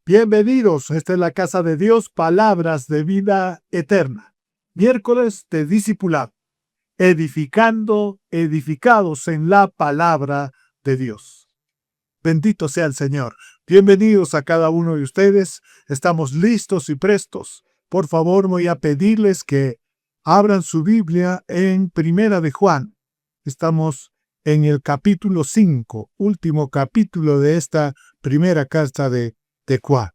Bienvenidos, esta es la casa de Dios, palabras de vida eterna. Miércoles de discipulado, edificados en la palabra de Dios. Bendito sea el Señor. Bienvenidos a cada uno de ustedes. Estamos listos y prestos. Por favor, voy a pedirles que abran su Biblia en Primera de Juan. Estamos en el capítulo 5, último capítulo de esta primera carta de Juan.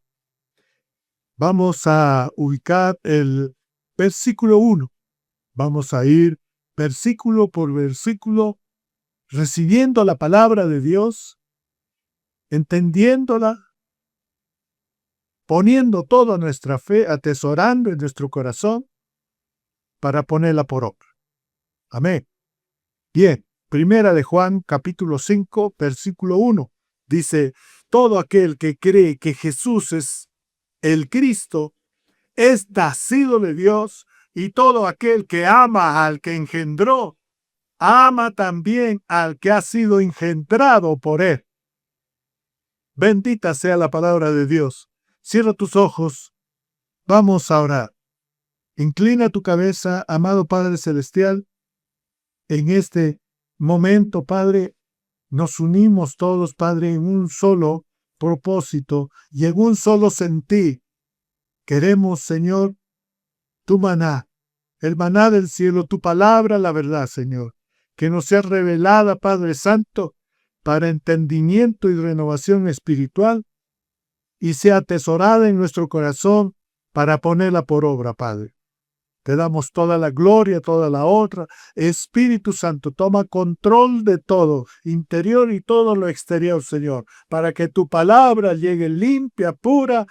Vamos a ubicar el versículo 1. Vamos a ir versículo por versículo, recibiendo la palabra de Dios, entendiéndola, poniendo toda nuestra fe, atesorando en nuestro corazón para ponerla por obra. Amén. Bien, Primera de Juan, capítulo 5, versículo 1. Dice, todo aquel que cree que Jesús es el Cristo es nacido de Dios, y todo aquel que ama al que engendró, ama también al que ha sido engendrado por él. Bendita sea la palabra de Dios. Cierra tus ojos. Vamos a orar. Inclina tu cabeza, amado Padre Celestial. En este momento, Padre, nos unimos todos, Padre, en un solo propósito y en un solo sentir. Queremos, Señor, tu maná, el maná del cielo, tu palabra, la verdad, Señor, que nos sea revelada, Padre Santo, para entendimiento y renovación espiritual, y sea atesorada en nuestro corazón para ponerla por obra, Padre. Te damos toda la gloria, toda la honra. Espíritu Santo, toma control de todo, interior y todo lo exterior, Señor, para que tu palabra llegue limpia, pura,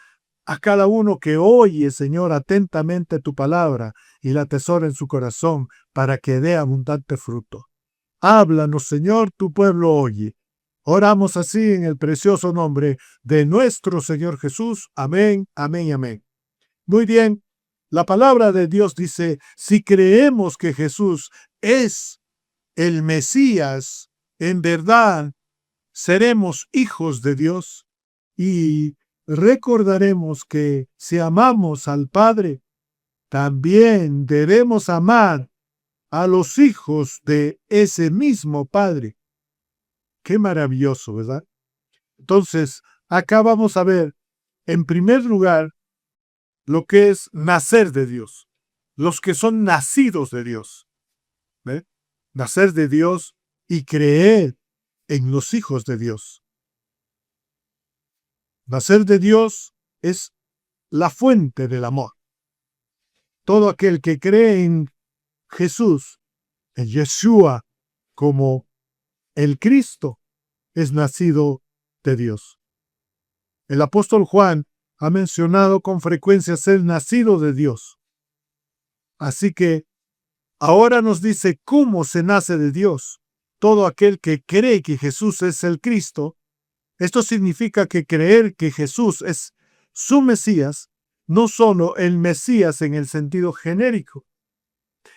a cada uno que oye, Señor, atentamente tu palabra y la atesora en su corazón para que dé abundante fruto. Háblanos, Señor, tu pueblo oye. Oramos así en el precioso nombre de nuestro Señor Jesús. Amén, amén y amén. Muy bien, la palabra de Dios dice, si creemos que Jesús es el Mesías, en verdad seremos hijos de Dios y recordaremos que si amamos al Padre, también debemos amar a los hijos de ese mismo Padre. Qué maravilloso, ¿verdad? Entonces, acá vamos a ver, en primer lugar, lo que es nacer de Dios. Los que son nacidos de Dios. ¿Ve? Nacer de Dios y creer en los hijos de Dios. Nacer de Dios es la fuente del amor. Todo aquel que cree en Jesús, en Yeshua, como el Cristo, es nacido de Dios. El apóstol Juan ha mencionado con frecuencia ser nacido de Dios. Así que ahora nos dice cómo se nace de Dios. Todo aquel que cree que Jesús es el Cristo, esto significa que creer que Jesús es su Mesías, no solo el Mesías en el sentido genérico.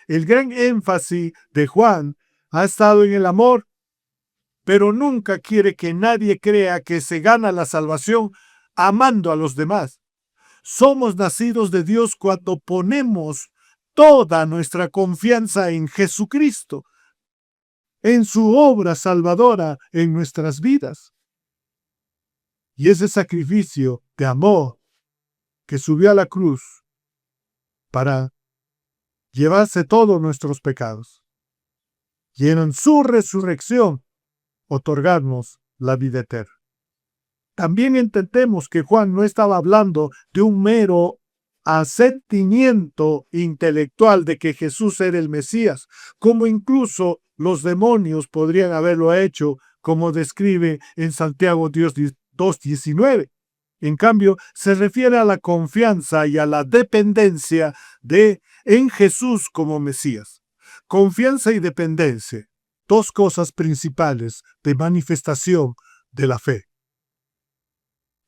El gran énfasis de Juan ha estado en el amor, pero nunca quiere que nadie crea que se gana la salvación amando a los demás. Somos nacidos de Dios cuando ponemos toda nuestra confianza en Jesucristo, en su obra salvadora en nuestras vidas. Y ese sacrificio de amor que subió a la cruz para llevarse todos nuestros pecados y en su resurrección otorgarnos la vida eterna. También entendemos que Juan no estaba hablando de un mero asentimiento intelectual de que Jesús era el Mesías, como incluso los demonios podrían haberlo hecho, como describe en Santiago 2:19. En cambio, se refiere a la confianza y a la dependencia en Jesús como Mesías. Confianza y dependencia, dos cosas principales de manifestación de la fe.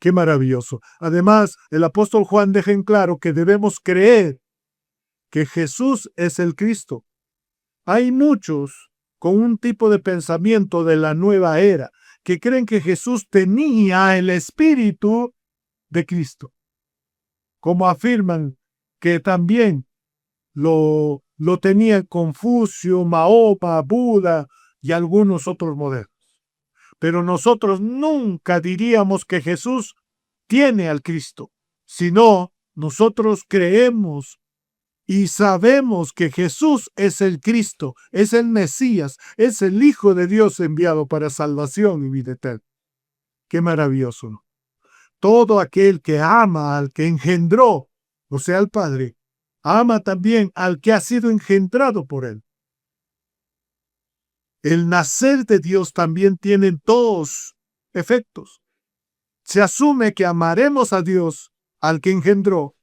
Qué maravilloso. Además, el apóstol Juan deja en claro que debemos creer que Jesús es el Cristo. Hay muchos con un tipo de pensamiento de la nueva era que creen que Jesús tenía el espíritu de Cristo, como afirman que también lo tenían Confucio, Mahoma, Buda y algunos otros modelos. Pero nosotros nunca diríamos que Jesús tiene al Cristo, sino nosotros creemos y sabemos que Jesús es el Cristo, es el Mesías, es el Hijo de Dios enviado para salvación y vida eterna. Qué maravilloso, ¿no? Todo aquel que ama al que engendró, o sea, al Padre, ama también al que ha sido engendrado por él. El nacer de Dios también tiene dos efectos. Se asume que amaremos a Dios, al que engendró,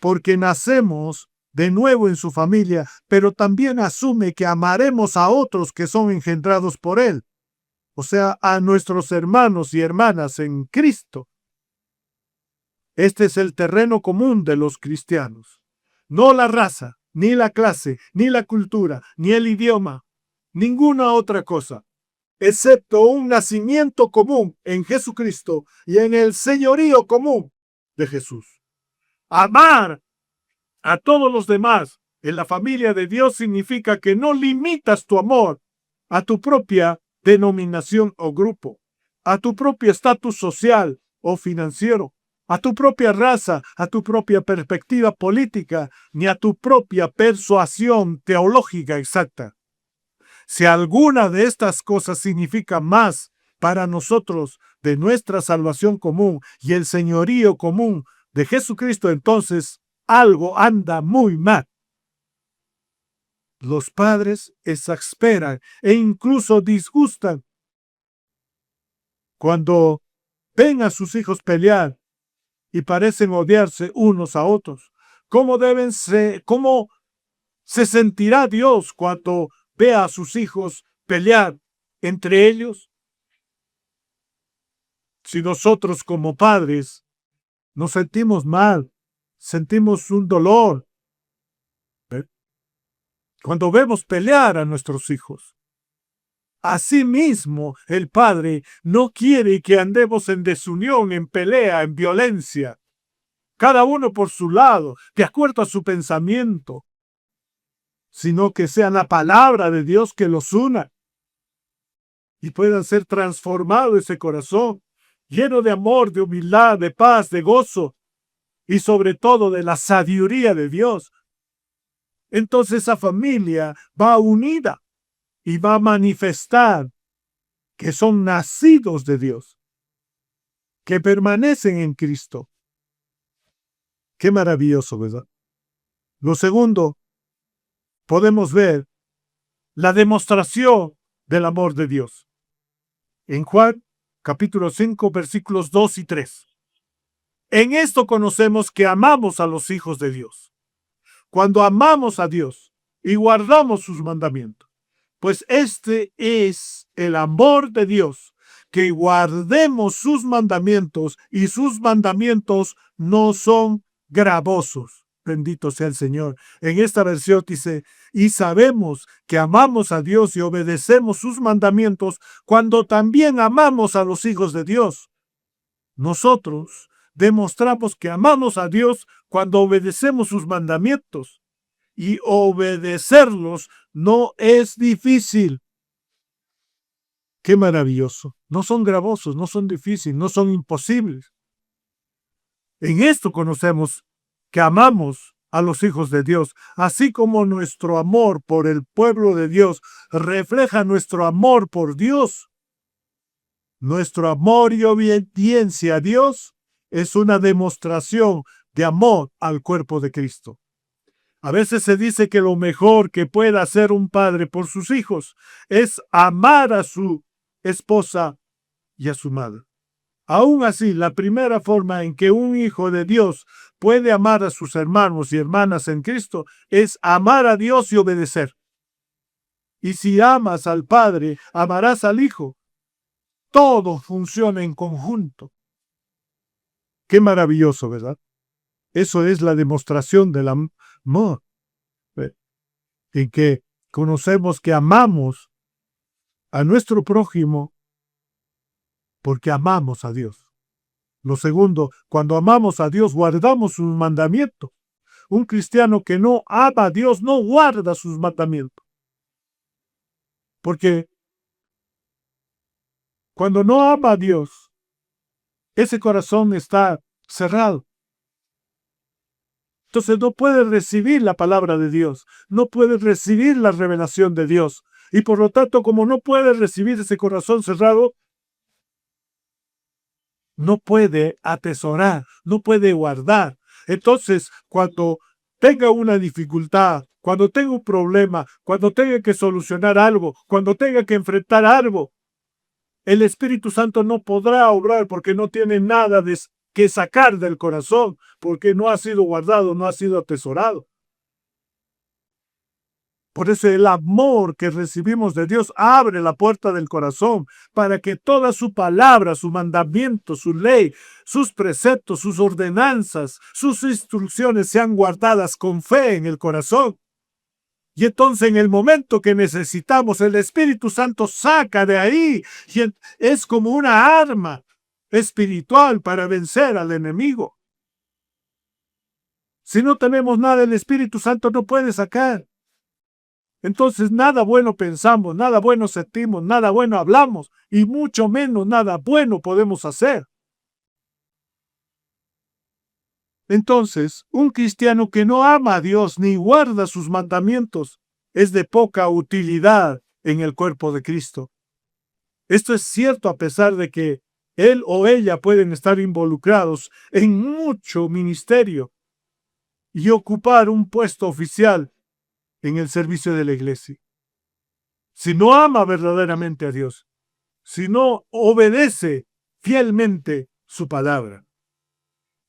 porque nacemos de nuevo en su familia, pero también asume que amaremos a otros que son engendrados por él, o sea, a nuestros hermanos y hermanas en Cristo. Este es el terreno común de los cristianos. No la raza, ni la clase, ni la cultura, ni el idioma, ninguna otra cosa, excepto un nacimiento común en Jesucristo y en el señorío común de Jesús. Amar a todos los demás en la familia de Dios significa que no limitas tu amor a tu propia denominación o grupo, a tu propio estatus social o financiero, a tu propia raza, a tu propia perspectiva política, ni a tu propia persuasión teológica exacta. Si alguna de estas cosas significa más para nosotros de nuestra salvación común y el señorío común de Jesucristo, entonces algo anda muy mal. Los padres exasperan e incluso disgustan cuando ven a sus hijos pelear y parecen odiarse unos a otros. ¿Cómo se sentirá Dios cuando vea a sus hijos pelear entre ellos? Si nosotros como padres nos sentimos mal, sentimos un dolor cuando vemos pelear a nuestros hijos. Asimismo, el Padre no quiere que andemos en desunión, en pelea, en violencia, cada uno por su lado, de acuerdo a su pensamiento, sino que sea la palabra de Dios que los una y puedan ser transformado ese corazón, lleno de amor, de humildad, de paz, de gozo y sobre todo de la sabiduría de Dios. Entonces esa familia va unida y va a manifestar que son nacidos de Dios, que permanecen en Cristo. Qué maravilloso, ¿verdad? Lo segundo, podemos ver la demostración del amor de Dios. En Juan, capítulo 5, versículos 2 y 3. En esto conocemos que amamos a los hijos de Dios, cuando amamos a Dios y guardamos sus mandamientos. Pues este es el amor de Dios, que guardemos sus mandamientos, y sus mandamientos no son gravosos. Bendito sea el Señor. En esta versión dice, y sabemos que amamos a Dios y obedecemos sus mandamientos cuando también amamos a los hijos de Dios. Nosotros demostramos que amamos a Dios cuando obedecemos sus mandamientos. Y obedecerlos no es difícil. Qué maravilloso. No son gravosos, no son difíciles, no son imposibles. En esto conocemos que amamos a los hijos de Dios, así como nuestro amor por el pueblo de Dios refleja nuestro amor por Dios. Nuestro amor y obediencia a Dios es una demostración de amor al cuerpo de Cristo. A veces se dice que lo mejor que puede hacer un padre por sus hijos es amar a su esposa y a su madre. Aún así, la primera forma en que un hijo de Dios puede amar a sus hermanos y hermanas en Cristo es amar a Dios y obedecer. Y si amas al Padre, amarás al Hijo. Todo funciona en conjunto. Qué maravilloso, ¿verdad? Eso es la demostración del amor, en que conocemos que amamos a nuestro prójimo porque amamos a Dios. Lo segundo, cuando amamos a Dios, guardamos sus mandamientos. Un cristiano que no ama a Dios no guarda sus mandamientos. Porque cuando no ama a Dios, ese corazón está cerrado. Entonces no puede recibir la palabra de Dios, no puede recibir la revelación de Dios. Y por lo tanto, como no puede recibir ese corazón cerrado, no puede atesorar, no puede guardar. Entonces, cuando tenga una dificultad, cuando tenga un problema, cuando tenga que solucionar algo, cuando tenga que enfrentar algo, el Espíritu Santo no podrá obrar porque no tiene nada que sacar del corazón, porque no ha sido guardado, no ha sido atesorado. Por eso el amor que recibimos de Dios abre la puerta del corazón para que toda su palabra, su mandamiento, su ley, sus preceptos, sus ordenanzas, sus instrucciones sean guardadas con fe en el corazón. Y entonces en el momento que necesitamos, el Espíritu Santo saca de ahí y es como una arma espiritual para vencer al enemigo. Si no tenemos nada, el Espíritu Santo no puede sacar. Entonces nada bueno pensamos, nada bueno sentimos, nada bueno hablamos y mucho menos nada bueno podemos hacer. Entonces, un cristiano que no ama a Dios ni guarda sus mandamientos es de poca utilidad en el cuerpo de Cristo. Esto es cierto a pesar de que él o ella pueden estar involucrados en mucho ministerio y ocupar un puesto oficial en el servicio de la iglesia. Si no ama verdaderamente a Dios, si no obedece fielmente su palabra,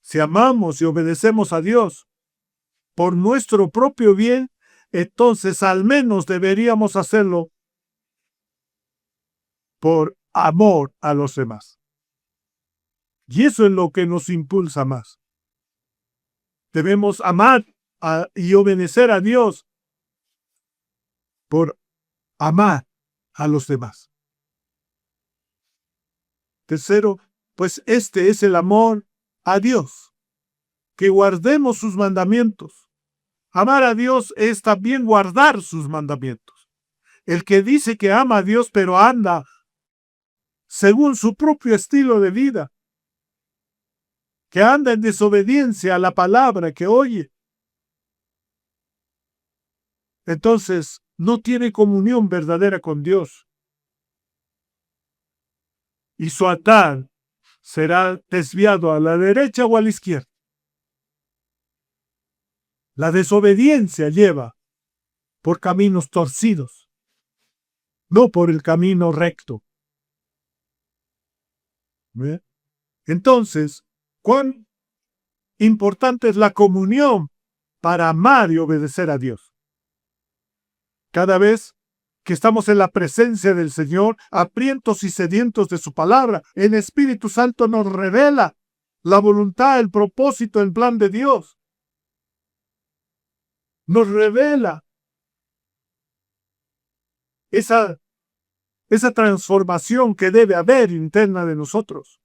si amamos y obedecemos a Dios por nuestro propio bien, entonces al menos deberíamos hacerlo por amor a los demás. Y eso es lo que nos impulsa más. Debemos amar y obedecer a Dios por amar a los demás. Tercero, pues este es el amor a Dios, que guardemos sus mandamientos. Amar a Dios es también guardar sus mandamientos. El que dice que ama a Dios pero anda según su propio estilo de vida, que anda en desobediencia a la palabra que oye, entonces no tiene comunión verdadera con Dios. Y su altar será desviado a la derecha o a la izquierda. La desobediencia lleva por caminos torcidos, no por el camino recto. ¿Ve? Entonces, ¿cuán importante es la comunión para amar y obedecer a Dios? Cada vez que estamos en la presencia del Señor, hambrientos y sedientos de su palabra, el Espíritu Santo nos revela la voluntad, el propósito, el plan de Dios. Nos revela esa transformación que debe haber interna de nosotros.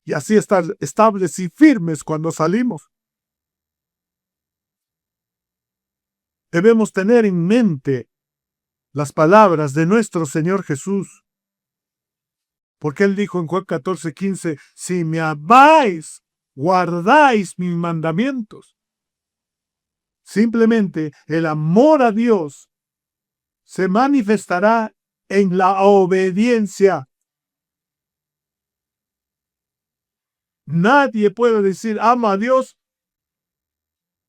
Y así estar estables y firmes cuando salimos. Debemos tener en mente las palabras de nuestro Señor Jesús. Porque Él dijo en Juan 14:15, si me amáis, guardáis mis mandamientos. Simplemente el amor a Dios se manifestará en la obediencia. Nadie puede decir ama a Dios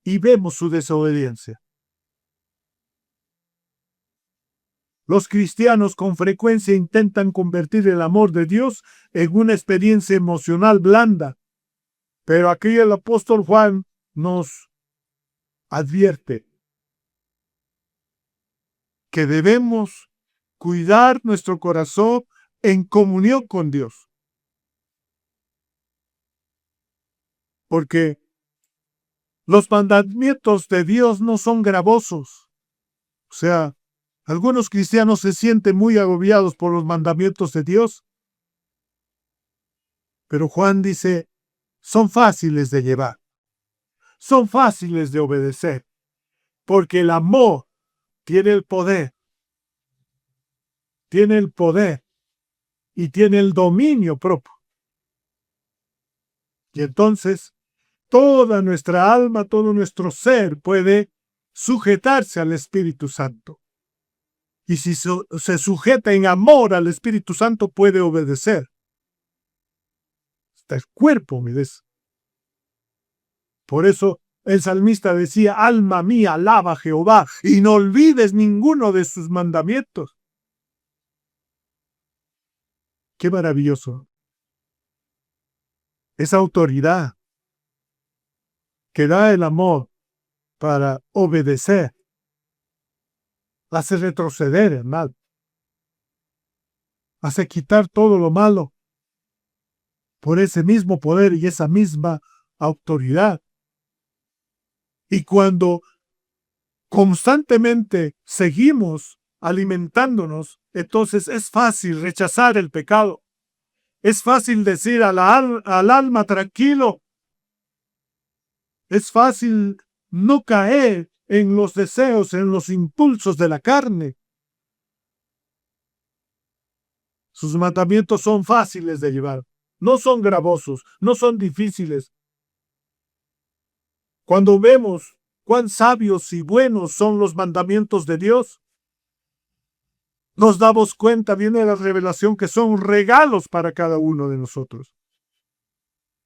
y vemos su desobediencia. Los cristianos con frecuencia intentan convertir el amor de Dios en una experiencia emocional blanda, pero aquí el apóstol Juan nos advierte que debemos cuidar nuestro corazón en comunión con Dios. Porque los mandamientos de Dios no son gravosos. O sea, algunos cristianos se sienten muy agobiados por los mandamientos de Dios. Pero Juan dice, son fáciles de llevar, son fáciles de obedecer, porque el amor tiene el poder y tiene el dominio propio. Y entonces, toda nuestra alma, todo nuestro ser puede sujetarse al Espíritu Santo. Y si se sujeta en amor al Espíritu Santo, puede obedecer. Hasta el cuerpo, me des. Por eso el salmista decía, alma mía, alaba a Jehová, y no olvides ninguno de sus mandamientos. Qué maravilloso. Esa autoridad que da el amor para obedecer hace retroceder el mal, hace quitar todo lo malo por ese mismo poder y esa misma autoridad. Y cuando constantemente seguimos alimentándonos, entonces es fácil rechazar el pecado. Es fácil decir al alma tranquilo. Es fácil no caer en los deseos, en los impulsos de la carne. Sus mandamientos son fáciles de llevar. No son gravosos, no son difíciles. Cuando vemos cuán sabios y buenos son los mandamientos de Dios, nos damos cuenta, viene la revelación, que son regalos para cada uno de nosotros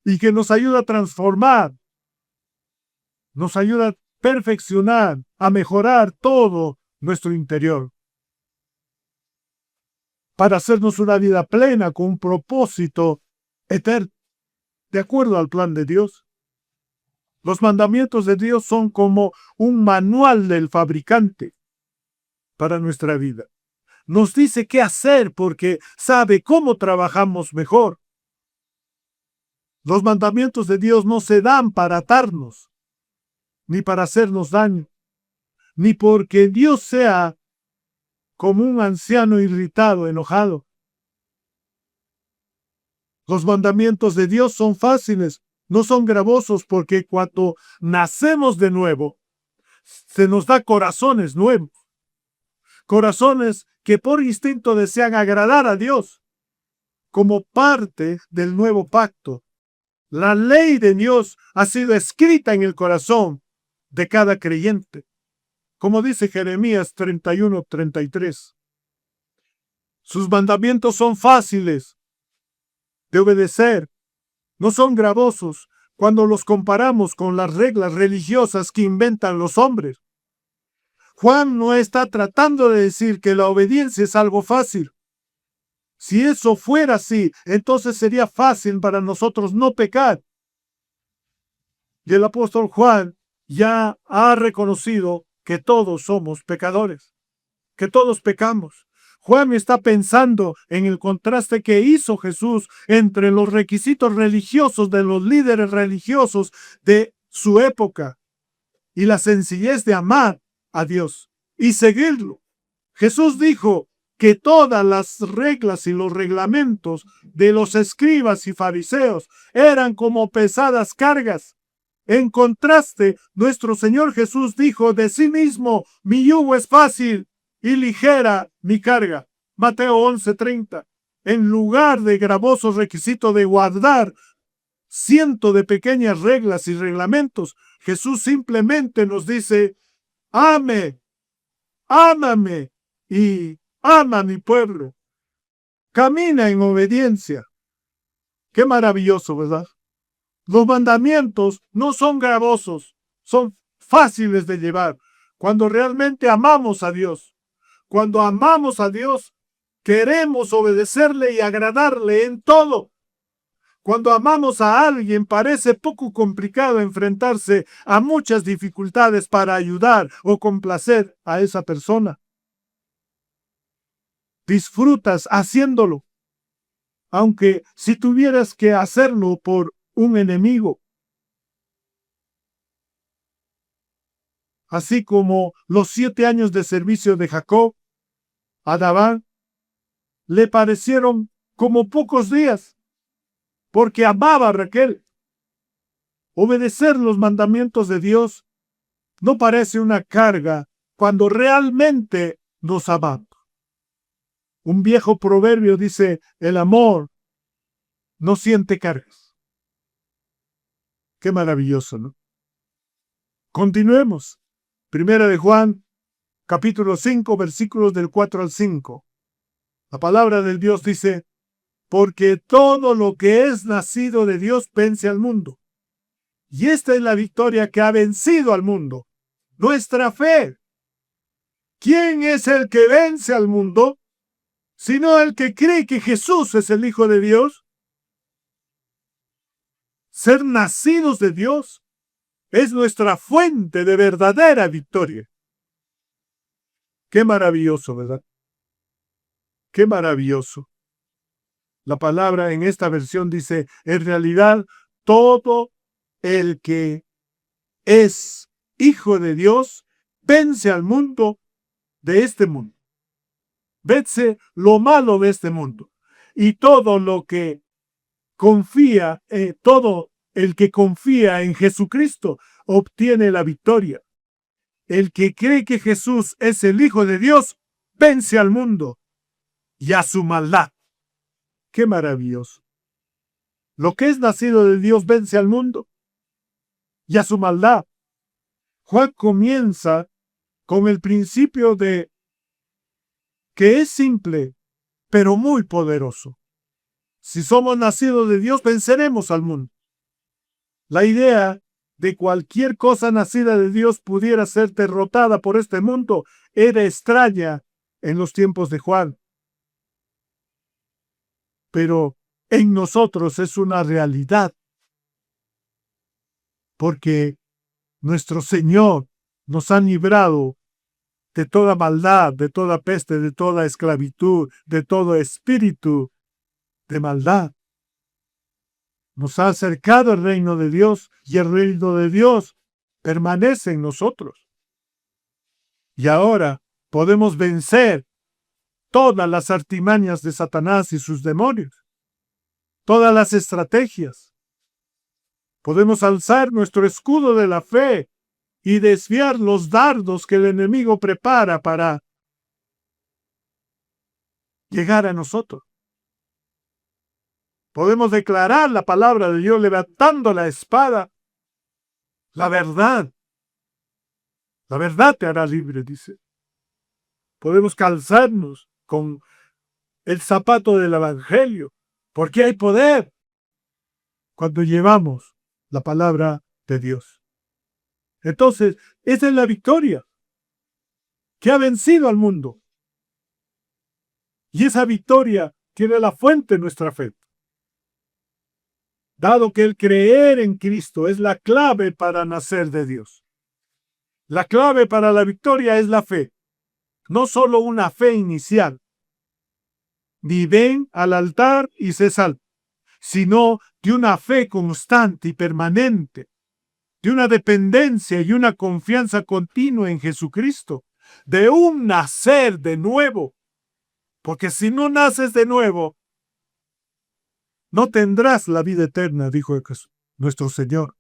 y que nos ayuda a transformar, nos ayuda a perfeccionar, a mejorar todo nuestro interior para hacernos una vida plena con un propósito eterno, de acuerdo al plan de Dios. Los mandamientos de Dios son como un manual del fabricante para nuestra vida. Nos dice qué hacer porque sabe cómo trabajamos mejor. Los mandamientos de Dios no se dan para atarnos, ni para hacernos daño, ni porque Dios sea como un anciano irritado, enojado. Los mandamientos de Dios son fáciles, no son gravosos, porque cuando nacemos de nuevo, se nos da corazones nuevos. Corazones que por instinto desean agradar a Dios, como parte del nuevo pacto. La ley de Dios ha sido escrita en el corazón de cada creyente, como dice Jeremías 31:33. Sus mandamientos son fáciles de obedecer, no son gravosos cuando los comparamos con las reglas religiosas que inventan los hombres. Juan no está tratando de decir que la obediencia es algo fácil. Si eso fuera así, entonces sería fácil para nosotros no pecar. Y el apóstol Juan ya ha reconocido que todos somos pecadores, que todos pecamos. Juan está pensando en el contraste que hizo Jesús entre los requisitos religiosos de los líderes religiosos de su época y la sencillez de amar a Dios y seguirlo. Jesús dijo que todas las reglas y los reglamentos de los escribas y fariseos eran como pesadas cargas. En contraste, nuestro Señor Jesús dijo de sí mismo, mi yugo es fácil y ligera mi carga. Mateo 11:30. En lugar de gravosos requisitos de guardar cientos de pequeñas reglas y reglamentos, Jesús simplemente nos dice, ámame y ama a mi pueblo. Camina en obediencia. Qué maravilloso, ¿verdad? Los mandamientos no son gravosos, son fáciles de llevar. Cuando realmente amamos a Dios, cuando amamos a Dios, queremos obedecerle y agradarle en todo. Cuando amamos a alguien, parece poco complicado enfrentarse a muchas dificultades para ayudar o complacer a esa persona. Disfrutas haciéndolo, aunque si tuvieras que hacerlo por un enemigo. Así como los 7 años de servicio de Jacob a Labán le parecieron como pocos días. porque amaba a Raquel. Obedecer los mandamientos de Dios no parece una carga cuando realmente nos amamos. Un viejo proverbio dice, el amor no siente cargas. Qué maravilloso, ¿no? Continuemos. Primera de Juan, capítulo 5, versículos del 4 al 5. La palabra del Dios dice, porque todo lo que es nacido de Dios vence al mundo. Y esta es la victoria que ha vencido al mundo, nuestra fe. ¿Quién es el que vence al mundo? Sino el que cree que Jesús es el Hijo de Dios. Ser nacidos de Dios es nuestra fuente de verdadera victoria. Qué maravilloso, ¿verdad? Qué maravilloso. La palabra en esta versión dice, en realidad, todo el que es hijo de Dios vence al mundo de este mundo. Vence lo malo de este mundo. Y todo lo que confía, todo el que confía en Jesucristo obtiene la victoria. El que cree que Jesús es el Hijo de Dios vence al mundo y a su maldad. ¡Qué maravilloso! Lo que es nacido de Dios vence al mundo y a su maldad. Juan comienza con el principio de que es simple, pero muy poderoso. Si somos nacidos de Dios, venceremos al mundo. La idea de cualquier cosa nacida de Dios pudiera ser derrotada por este mundo era extraña en los tiempos de Juan. Pero en nosotros es una realidad, porque nuestro Señor nos ha librado de toda maldad, de toda peste, de toda esclavitud, de todo espíritu de maldad. Nos ha acercado al reino de Dios y el reino de Dios permanece en nosotros. Y ahora podemos vencer todas las artimañas de Satanás y sus demonios, todas las estrategias. Podemos alzar nuestro escudo de la fe y desviar los dardos que el enemigo prepara para llegar a nosotros. Podemos declarar la palabra de Dios levantando la espada. La verdad te hará libre, dice. Podemos calzarnos con el zapato del evangelio, porque hay poder cuando llevamos la palabra de Dios. Entonces, esa es la victoria que ha vencido al mundo. Y esa victoria tiene la fuente en nuestra fe. Dado que el creer en Cristo es la clave para nacer de Dios. La clave para la victoria es la fe. No solo una fe inicial. Ni ven al altar y se salvan, sino de una fe constante y permanente, de una dependencia y una confianza continua en Jesucristo, de un nacer de nuevo. Porque si no naces de nuevo, no tendrás la vida eterna, dijo nuestro Señor.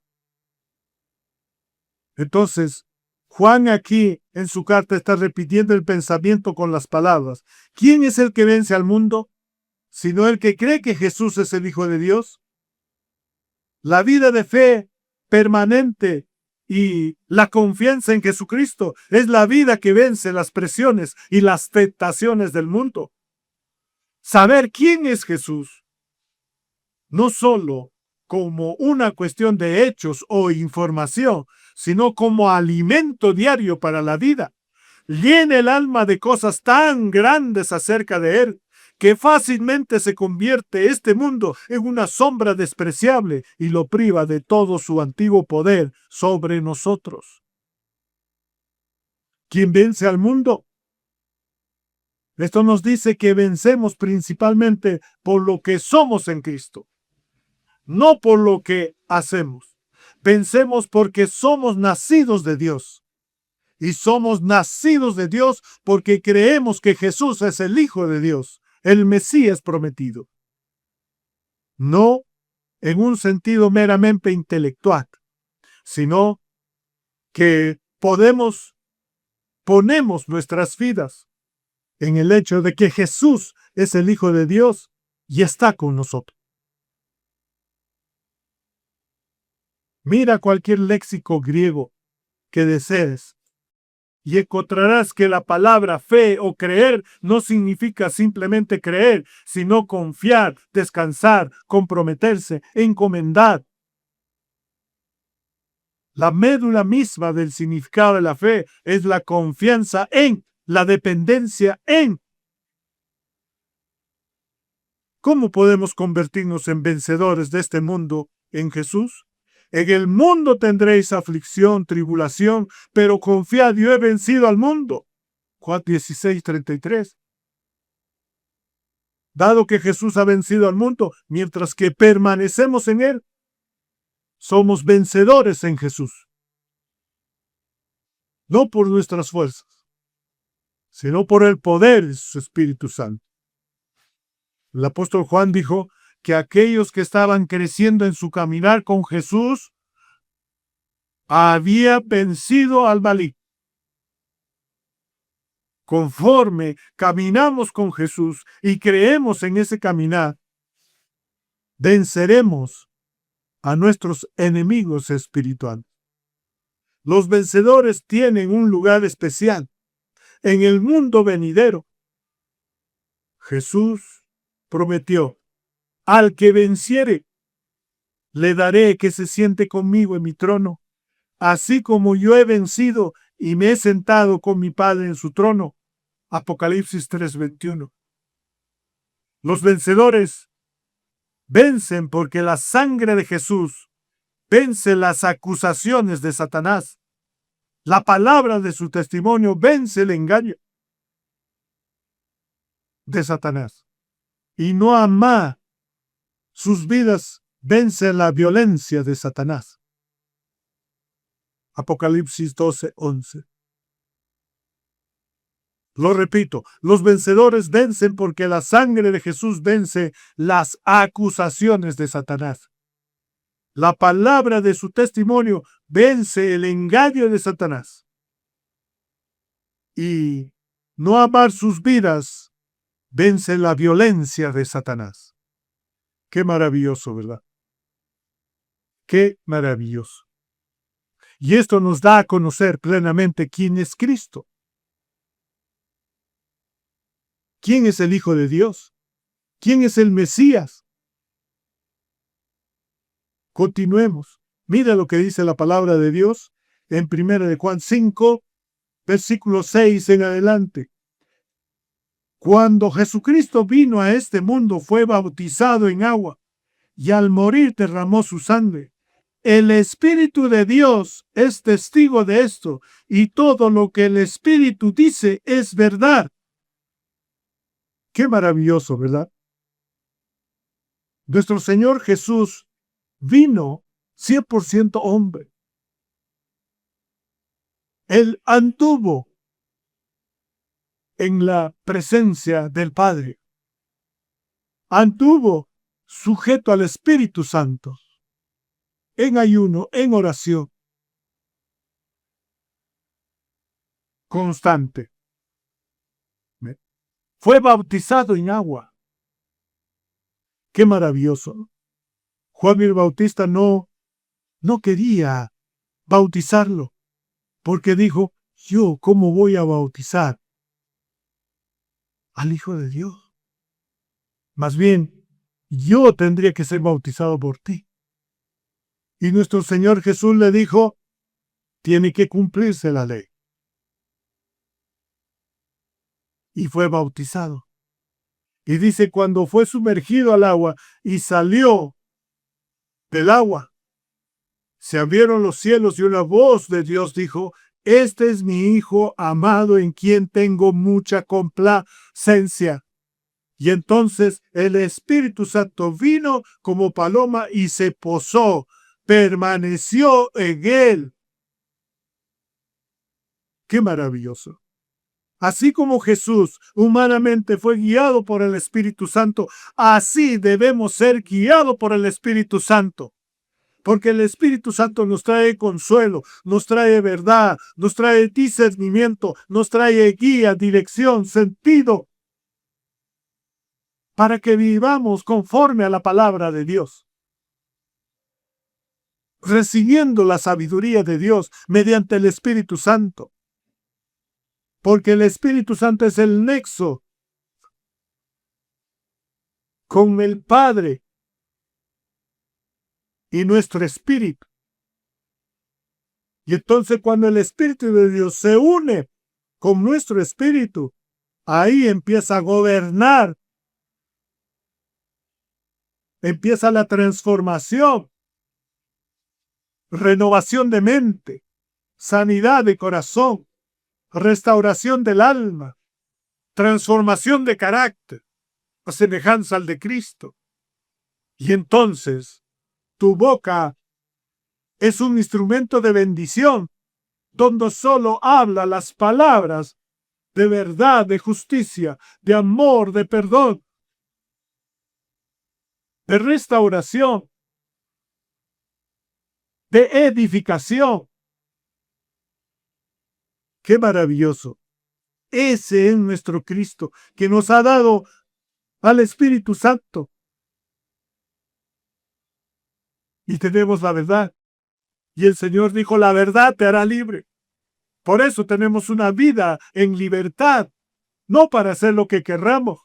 Entonces, Juan aquí en su carta está repitiendo el pensamiento con las palabras. ¿Quién es el que vence al mundo? Sino el que cree que Jesús es el Hijo de Dios. La vida de fe permanente y la confianza en Jesucristo es la vida que vence las presiones y las tentaciones del mundo. Saber quién es Jesús, no solo como una cuestión de hechos o información, sino como alimento diario para la vida, llena el alma de cosas tan grandes acerca de Él, que fácilmente se convierte este mundo en una sombra despreciable y lo priva de todo su antiguo poder sobre nosotros. ¿Quién vence al mundo? Esto nos dice que vencemos principalmente por lo que somos en Cristo, no por lo que hacemos. Vencemos porque somos nacidos de Dios. Y somos nacidos de Dios porque creemos que Jesús es el Hijo de Dios, el Mesías prometido. No en un sentido meramente intelectual, sino que ponemos nuestras vidas en el hecho de que Jesús es el Hijo de Dios y está con nosotros. Mira cualquier léxico griego que desees y encontrarás que la palabra fe o creer no significa simplemente creer, sino confiar, descansar, comprometerse, encomendar. La médula misma del significado de la fe es la confianza en, la dependencia en. ¿Cómo podemos convertirnos en vencedores de este mundo en Jesús? En el mundo tendréis aflicción, tribulación, pero confiad, yo he vencido al mundo. Juan 16:33. Dado que Jesús ha vencido al mundo, mientras que permanecemos en él, somos vencedores en Jesús. No por nuestras fuerzas, sino por el poder de su Espíritu Santo. El apóstol Juan dijo que aquellos que estaban creciendo en su caminar con Jesús habían vencido al maligno. Conforme caminamos con Jesús y creemos en ese caminar, venceremos a nuestros enemigos espirituales. Los vencedores tienen un lugar especial en el mundo venidero. Jesús prometió: al que venciere, le daré que se siente conmigo en mi trono, así como yo he vencido y me he sentado con mi Padre en su trono. Apocalipsis 3:21. Los vencedores vencen porque la sangre de Jesús vence las acusaciones de Satanás. La palabra de su testimonio vence el engaño de Satanás. Y no ama sus vidas vence la violencia de Satanás. Apocalipsis 12:11. Lo repito, los vencedores vencen porque la sangre de Jesús vence las acusaciones de Satanás. La palabra de su testimonio vence el engaño de Satanás. Y no amar sus vidas vence la violencia de Satanás. Qué maravilloso, ¿verdad? Qué maravilloso. Y esto nos da a conocer plenamente quién es Cristo. ¿Quién es el Hijo de Dios? ¿Quién es el Mesías? Continuemos. Mira lo que dice la palabra de Dios en 1 de Juan 5, versículo 6 en adelante. Cuando Jesucristo vino a este mundo, fue bautizado en agua y al morir derramó su sangre. El Espíritu de Dios es testigo de esto, y todo lo que el Espíritu dice es verdad. Qué maravilloso, ¿verdad? Nuestro Señor Jesús vino 100% hombre. Él anduvo en la presencia del Padre. Anduvo sujeto al Espíritu Santo, en ayuno, en oración constante. Fue bautizado en agua. Qué maravilloso. Juan el Bautista no quería bautizarlo, porque dijo: yo, ¿cómo voy a bautizar al Hijo de Dios? Más bien, yo tendría que ser bautizado por ti. Y nuestro Señor Jesús le dijo: tiene que cumplirse la ley. Y fue bautizado. Y dice, cuando fue sumergido al agua y salió del agua, se abrieron los cielos y una voz de Dios dijo: este es mi Hijo amado en quien tengo mucha complacencia. Y entonces el Espíritu Santo vino como paloma y se posó, permaneció en él. ¡Qué maravilloso! Así como Jesús humanamente fue guiado por el Espíritu Santo, así debemos ser guiados por el Espíritu Santo. Porque el Espíritu Santo nos trae consuelo, nos trae verdad, nos trae discernimiento, nos trae guía, dirección, sentido, para que vivamos conforme a la palabra de Dios, recibiendo la sabiduría de Dios mediante el Espíritu Santo. Porque el Espíritu Santo es el nexo con el Padre y nuestro espíritu. Y entonces cuando el Espíritu de Dios se une con nuestro espíritu, ahí empieza a gobernar, empieza la transformación, renovación de mente, sanidad de corazón, restauración del alma, transformación de carácter, a semejanza al de Cristo. Y entonces tu boca es un instrumento de bendición, donde solo habla las palabras de verdad, de justicia, de amor, de perdón, de restauración, de edificación. ¡Qué maravilloso! Ese es nuestro Cristo, que nos ha dado al Espíritu Santo. Y tenemos la verdad. Y el Señor dijo, la verdad te hará libre. Por eso tenemos una vida en libertad, no para hacer lo que querramos,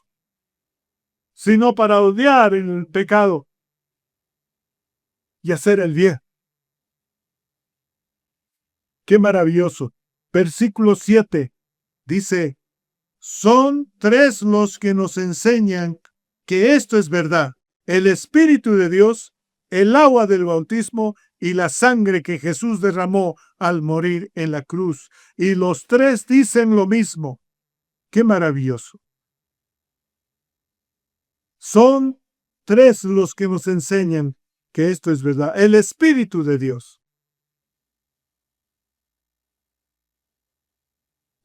sino para odiar el pecado y hacer el bien. ¡Qué maravilloso! Versículo 7 dice, son tres los que nos enseñan que esto es verdad: el Espíritu de Dios, el agua del bautismo y la sangre que Jesús derramó al morir en la cruz. Y los tres dicen lo mismo. ¡Qué maravilloso! Son tres los que nos enseñan que esto es verdad: el Espíritu de Dios,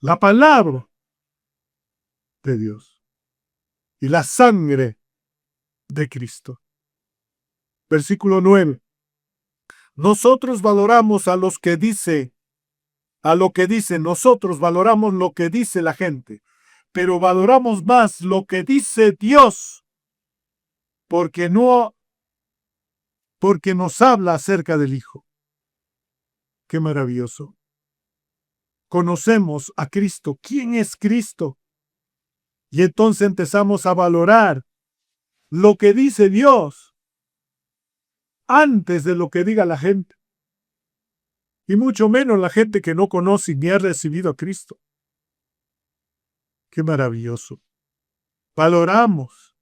la palabra de Dios y la sangre de Cristo. Versículo 9. Nosotros valoramos a lo que dice, nosotros valoramos lo que dice la gente, pero valoramos más lo que dice Dios, porque nos habla acerca del Hijo. ¡Qué maravilloso! Conocemos a Cristo. ¿Quién es Cristo? Y entonces empezamos a valorar lo que dice Dios antes de lo que diga la gente. Y mucho menos la gente que no conoce ni ha recibido a Cristo. ¡Qué maravilloso! Valoramos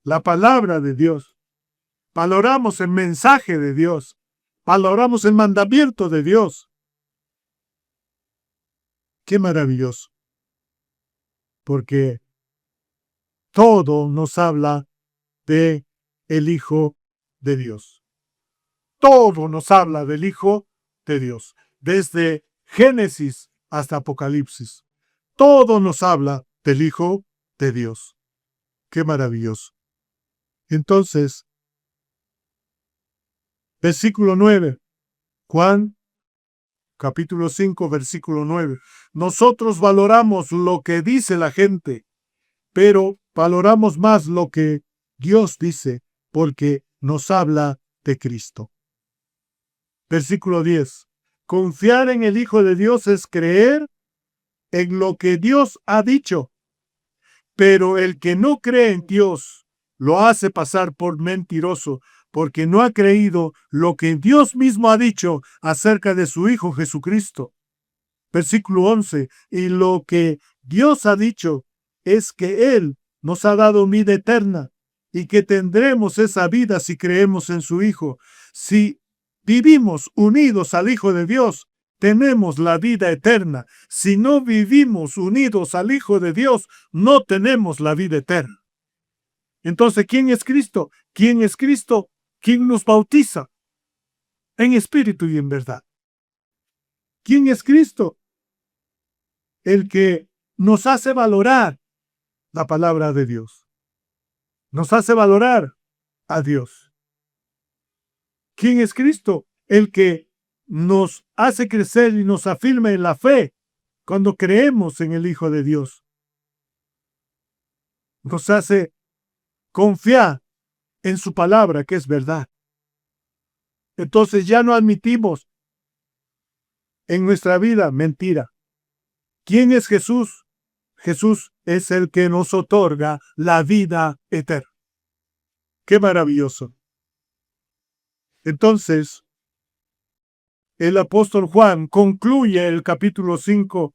la palabra de Dios. Valoramos el mensaje de Dios. Valoramos el mandamiento de Dios. ¡Qué maravilloso! Porque todo nos habla de el Hijo de Dios. Todo nos habla del Hijo de Dios. Desde Génesis hasta Apocalipsis. Todo nos habla del Hijo de Dios. ¡Qué maravilloso! Entonces, versículo 9. Juan, capítulo 5, versículo 9. Nosotros valoramos lo que dice la gente, pero valoramos más lo que Dios dice, porque nos habla de Cristo. Versículo 10. Confiar en el Hijo de Dios es creer en lo que Dios ha dicho, pero el que no cree en Dios lo hace pasar por mentiroso, porque no ha creído lo que Dios mismo ha dicho acerca de su Hijo Jesucristo. Versículo 11. Y lo que Dios ha dicho es que Él nos ha dado vida eterna y que tendremos esa vida si creemos en su Hijo. Si vivimos unidos al Hijo de Dios, tenemos la vida eterna. Si no vivimos unidos al Hijo de Dios, no tenemos la vida eterna. Entonces, ¿quién es Cristo? ¿Quién es Cristo? ¿Quién nos bautiza? En espíritu y en verdad. ¿Quién es Cristo? El que nos hace valorar la palabra de Dios. Nos hace valorar a Dios. ¿Quién es Cristo? El que nos hace crecer y nos afirma en la fe cuando creemos en el Hijo de Dios. Nos hace confiar en su palabra, que es verdad. Entonces ya no admitimos en nuestra vida mentira. ¿Quién es Jesús? Jesús es el que nos otorga la vida eterna. ¡Qué maravilloso! Entonces, el apóstol Juan concluye el capítulo 5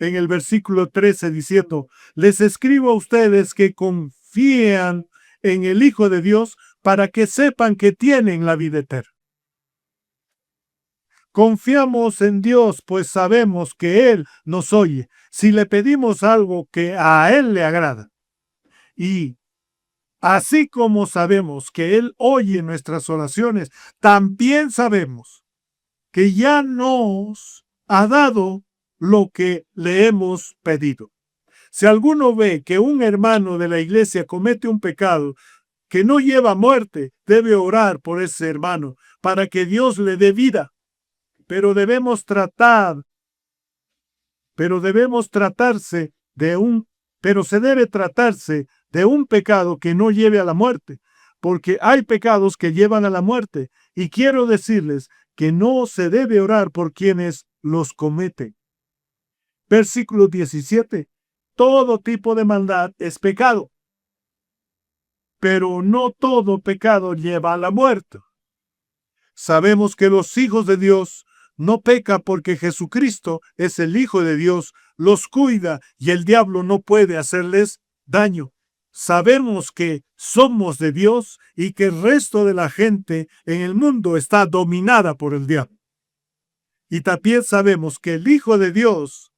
en el versículo 13 diciendo: les escribo a ustedes que confían en el Hijo de Dios para que sepan que tienen la vida eterna. Confiamos en Dios, pues sabemos que Él nos oye si le pedimos algo que a Él le agrada. Y así como sabemos que Él oye nuestras oraciones, también sabemos que ya nos ha dado lo que le hemos pedido. Si alguno ve que un hermano de la iglesia comete un pecado que no lleva a muerte, debe orar por ese hermano para que Dios le dé vida. Pero se debe tratarse de un pecado que no lleve a la muerte, porque hay pecados que llevan a la muerte, y quiero decirles que no se debe orar por quienes los cometen. Versículo 17. Todo tipo de maldad es pecado, pero no todo pecado lleva a la muerte. Sabemos que los hijos de Dios no pecan porque Jesucristo es el Hijo de Dios, los cuida y el diablo no puede hacerles daño. Sabemos que somos de Dios y que el resto de la gente en el mundo está dominada por el diablo. Y también sabemos que el Hijo de Dios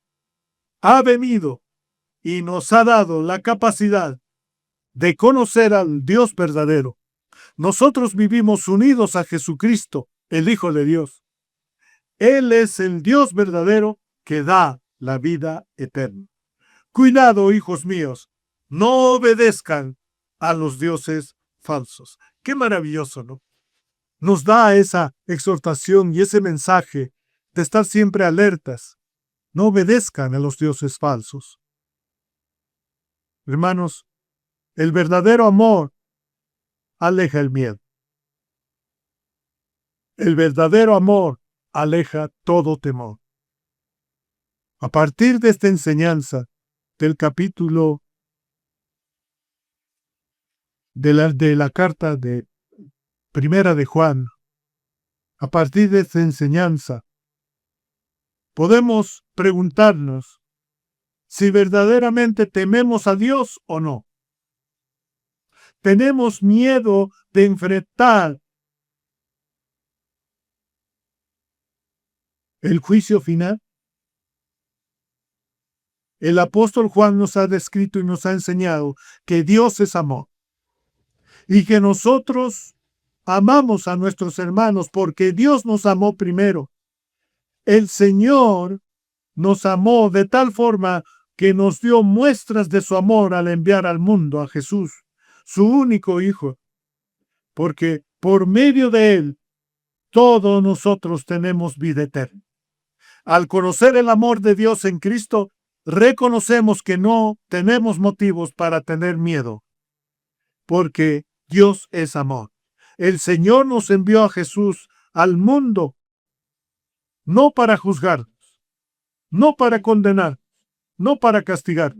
ha venido y nos ha dado la capacidad de conocer al Dios verdadero. Nosotros vivimos unidos a Jesucristo, el Hijo de Dios. Él es el Dios verdadero que da la vida eterna. Cuidado, hijos míos, no obedezcan a los dioses falsos. Qué maravilloso, ¿no? Nos da esa exhortación y ese mensaje de estar siempre alertas. No obedezcan a los dioses falsos. Hermanos, el verdadero amor aleja el miedo. El verdadero amor aleja todo temor. A partir de esta enseñanza del capítulo de la carta de Primera de Juan, a partir de esta enseñanza, podemos preguntarnos si verdaderamente tememos a Dios o no. ¿Tenemos miedo de enfrentar el juicio final? El apóstol Juan nos ha descrito y nos ha enseñado que Dios es amor y que nosotros amamos a nuestros hermanos porque Dios nos amó primero. El Señor nos amó de tal forma que nos dio muestras de su amor al enviar al mundo a Jesús, su único Hijo, porque por medio de Él todos nosotros tenemos vida eterna. Al conocer el amor de Dios en Cristo, reconocemos que no tenemos motivos para tener miedo, porque Dios es amor. El Señor nos envió a Jesús al mundo, no para juzgarnos, no para condenar, no para castigar,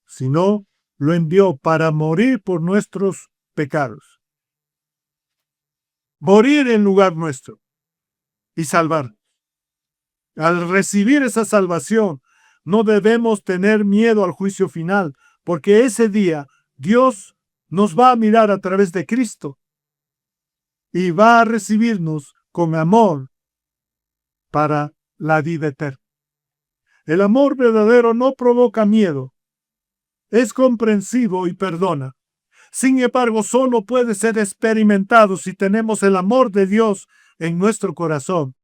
sino lo envió para morir por nuestros pecados. Morir en lugar nuestro y salvar. Al recibir esa salvación, no debemos tener miedo al juicio final, porque ese día Dios nos va a mirar a través de Cristo y va a recibirnos con amor para la vida eterna. El amor verdadero no provoca miedo, es comprensivo y perdona. Sin embargo, solo puede ser experimentado si tenemos el amor de Dios en nuestro corazón.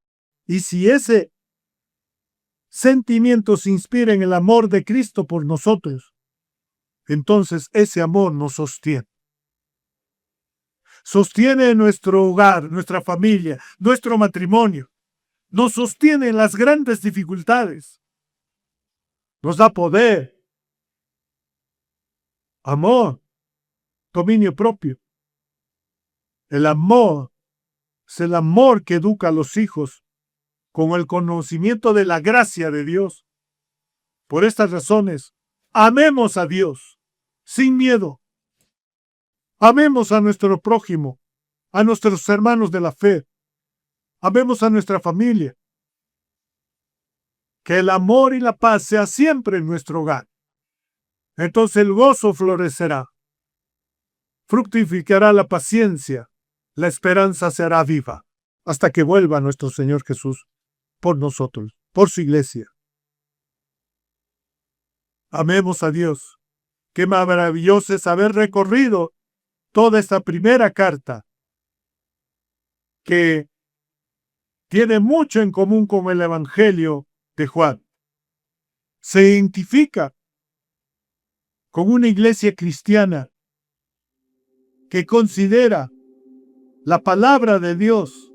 Y si ese sentimientos inspiren el amor de Cristo por nosotros, entonces ese amor nos sostiene. Sostiene nuestro hogar, nuestra familia, nuestro matrimonio. Nos sostiene en las grandes dificultades. Nos da poder, amor, dominio propio. El amor es el amor que educa a los hijos con el conocimiento de la gracia de Dios. Por estas razones, amemos a Dios sin miedo. Amemos a nuestro prójimo, a nuestros hermanos de la fe. Amemos a nuestra familia. Que el amor y la paz sea siempre en nuestro hogar. Entonces el gozo florecerá. Fructificará la paciencia. La esperanza será viva hasta que vuelva nuestro Señor Jesús por nosotros, por su iglesia. Amemos a Dios. Qué maravilloso es haber recorrido toda esta primera carta que tiene mucho en común con el Evangelio de Juan. Se identifica con una iglesia cristiana que considera la palabra de Dios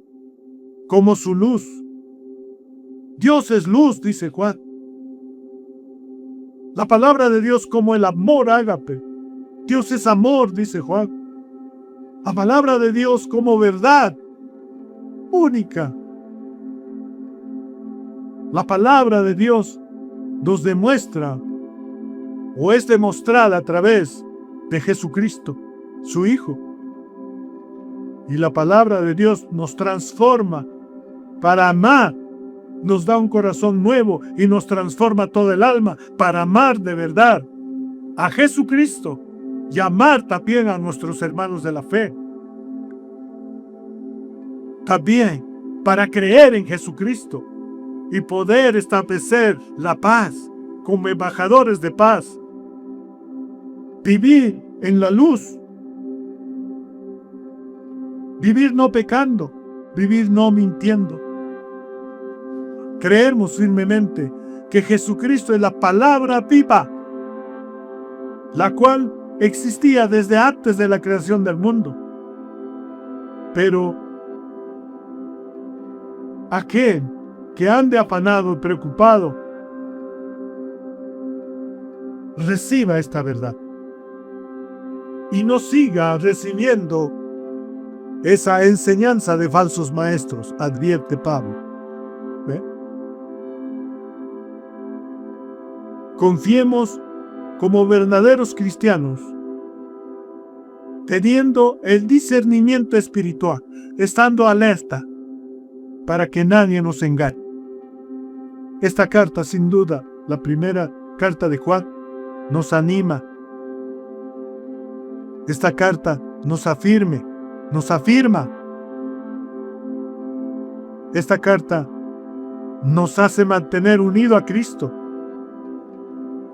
como su luz. Dios es luz, dice Juan. La palabra de Dios como el amor ágape. Dios es amor, dice Juan. La palabra de Dios como verdad única. La palabra de Dios nos demuestra o es demostrada a través de Jesucristo, su Hijo. Y la palabra de Dios nos transforma para amar. Nos da un corazón nuevo y nos transforma todo el alma para amar de verdad a Jesucristo y amar también a nuestros hermanos de la fe. También para creer en Jesucristo y poder establecer la paz como embajadores de paz. Vivir en la luz. Vivir no pecando, vivir no mintiendo. Creemos firmemente que Jesucristo es la palabra viva, la cual existía desde antes de la creación del mundo. Pero aquel que ande afanado y preocupado, reciba esta verdad y no siga recibiendo esa enseñanza de falsos maestros, advierte Pablo. ¿Ve? Confiemos como verdaderos cristianos, teniendo el discernimiento espiritual, estando alerta para que nadie nos engañe. Esta carta, sin duda, la primera carta de Juan, nos anima. Esta carta nos afirma. Esta carta nos hace mantener unido a Cristo.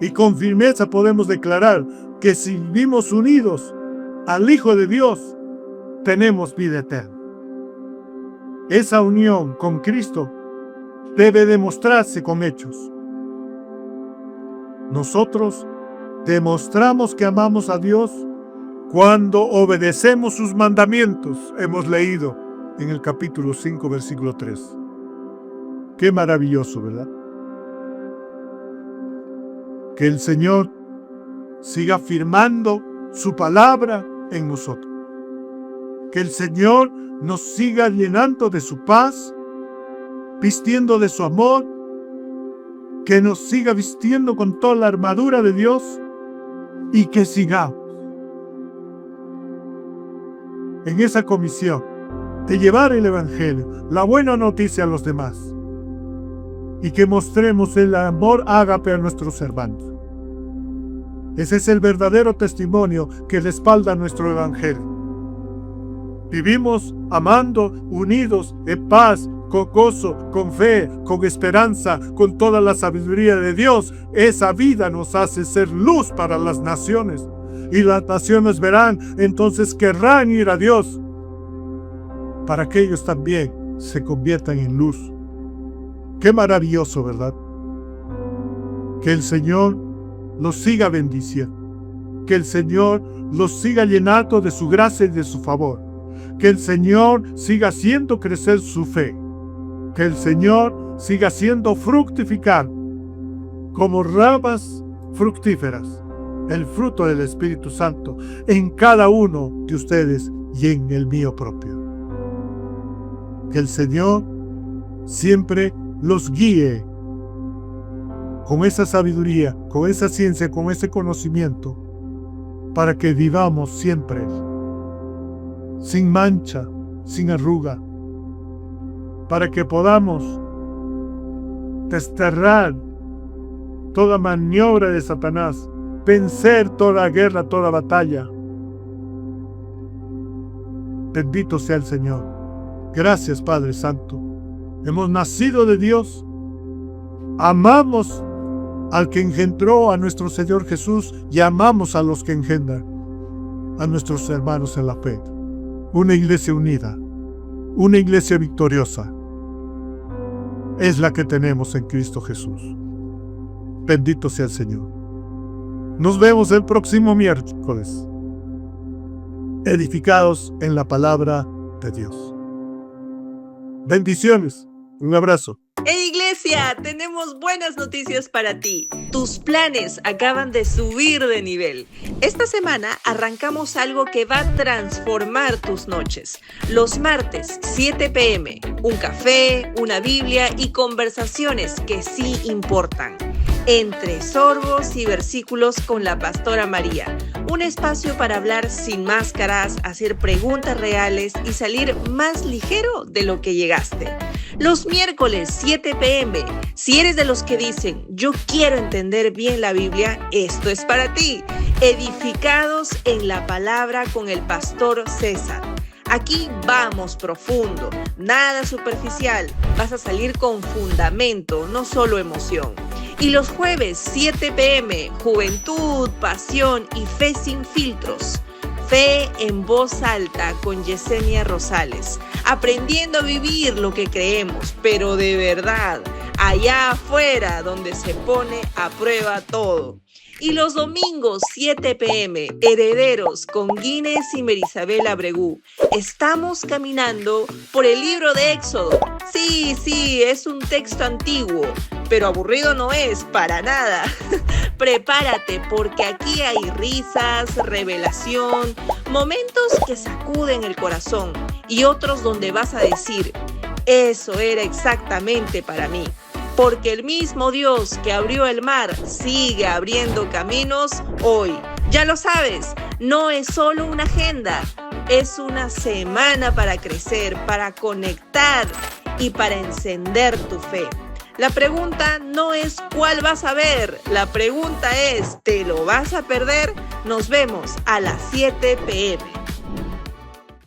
Y con firmeza podemos declarar que si vivimos unidos al Hijo de Dios, tenemos vida eterna. Esa unión con Cristo debe demostrarse con hechos. Nosotros demostramos que amamos a Dios cuando obedecemos sus mandamientos. Hemos leído en el capítulo 5, versículo 3. Qué maravilloso, ¿verdad? Que el Señor siga afirmando su palabra en nosotros. Que el Señor nos siga llenando de su paz, vistiendo de su amor, que nos siga vistiendo con toda la armadura de Dios y que sigamos en esa comisión de llevar el Evangelio, la buena noticia a los demás, y que mostremos el amor ágape a nuestros hermanos. Ese es el verdadero testimonio que respalda nuestro Evangelio. Vivimos amando, unidos, en paz, con gozo, con fe, con esperanza, con toda la sabiduría de Dios. Esa vida nos hace ser luz para las naciones. Y las naciones verán, entonces querrán ir a Dios, para que ellos también se conviertan en luz. Qué maravilloso, ¿verdad? Que el Señor los siga bendiciendo. Que el Señor los siga llenando de su gracia y de su favor. Que el Señor siga haciendo crecer su fe. Que el Señor siga haciendo fructificar como ramas fructíferas el fruto del Espíritu Santo en cada uno de ustedes y en el mío propio. Que el Señor siempre los guíe con esa sabiduría, con esa ciencia, con ese conocimiento, para que vivamos siempre sin mancha, sin arruga, para que podamos desterrar toda maniobra de Satanás, vencer toda guerra, toda batalla. Bendito sea el Señor. Gracias, Padre Santo. Hemos nacido de Dios. Amamos al que engendró a nuestro Señor Jesús y amamos a los que engendran a nuestros hermanos en la fe. Una iglesia unida, una iglesia victoriosa, es la que tenemos en Cristo Jesús. Bendito sea el Señor. Nos vemos el próximo miércoles, edificados en la palabra de Dios. Bendiciones. Un abrazo. ¡Hey, iglesia! Tenemos buenas noticias para ti. Tus planes acaban de subir de nivel. Esta semana arrancamos algo que va a transformar tus noches. Los martes, 7 p.m. Un café, una Biblia y conversaciones que sí importan. Entre sorbos y versículos con la pastora María. Un espacio para hablar sin máscaras, hacer preguntas reales y salir más ligero de lo que llegaste. Los miércoles 7 p.m. Si eres de los que dicen, yo quiero entender bien la Biblia, esto es para ti. Edificados en la palabra con el pastor César. Aquí vamos profundo, nada superficial. Vas a salir con fundamento, no solo emoción. Y los jueves 7 p.m. Juventud, pasión y fe sin filtros. Fe en voz alta con Yesenia Rosales. Aprendiendo a vivir lo que creemos, pero de verdad, allá afuera donde se pone a prueba todo. Y los domingos 7 p.m. Herederos con Guinness y Merisabel Abregú. Estamos caminando por el libro de Éxodo. Sí, es un texto antiguo, pero aburrido no es para nada. Prepárate porque aquí hay risas, revelación, momentos que sacuden el corazón y otros donde vas a decir, eso era exactamente para mí. Porque el mismo Dios que abrió el mar sigue abriendo caminos hoy. Ya lo sabes, no es solo una agenda, es una semana para crecer, para conectar y para encender tu fe. La pregunta no es cuál vas a ver, la pregunta es, ¿te lo vas a perder? Nos vemos a las 7 p.m.